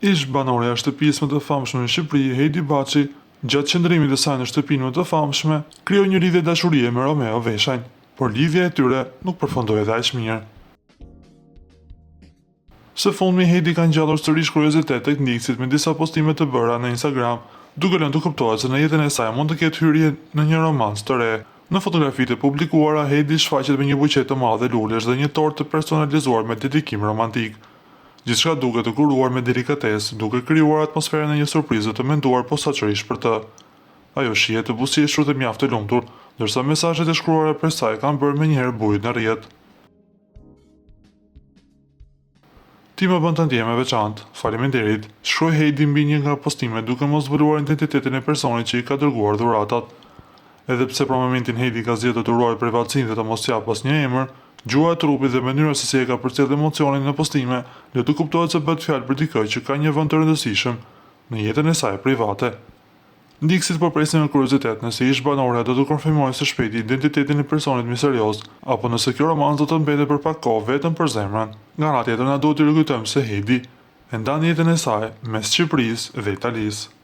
Ish banorja e shtëpisë më të famshme në Shqipëri, Heidi Baçi, gjatë qëndrimit të saj në shtëpinë më të famshme, krijoi një lidhje dashurie me Romeo Veshajn, por lidhja e tyre nuk përfundoi edhe aq mirë. Së fundmi Heidi ka ngjallur sërish kuriozitet tek ndjekësit me disa postime të bëra në Instagram, duke lënë të kuptohet se në jetën e saj mund të ketë hyrje në një romanc të re. Në fotografitë e publikuara, Heidi shfaqet me një buqet të madhe lulesh dhe një tort të personalizuar me dedikim romantik. Gjithçka duket të kuruar me delikatesë, duke krijuar atmosferën e një surprize të menduar posaçërisht për të. Ajo shihet të buzëqeshur dhe mjaft e lumtur, ndërsa mesazhet e shkruara për saj kanë bërë menjëherë bujë në rrjet. Ti më bën të ndjehem e veçantë, faleminderit, shkroi Heidi mbi një nga postimet duke mos zbuluar identitetin e personit që i ka dërguar dhuratat. Edhe pse për momentin Heidi ka zgjedhur të ruajë privatësinë dhe të mos jap asnjë emër, gjua e trupit dhe mënyra se si e ka përcjellë emocionin në postime, le të kuptohet se bëhet fjalë për dikë që ka një vend të rëndësishëm në jetën e saj private. Ndjekësit po presin me kuriozitet nëse ish banorja do të konfirmojë së shpejti identitetin e personit misterios, apo nëse kjo romanc do të mbetet për pak kohë vetëm për zemrën. Nga ana tjetër na duhet të rikujtojmë se Heidi e ndan jetën e saj mes Shqipërisë dhe Italisë.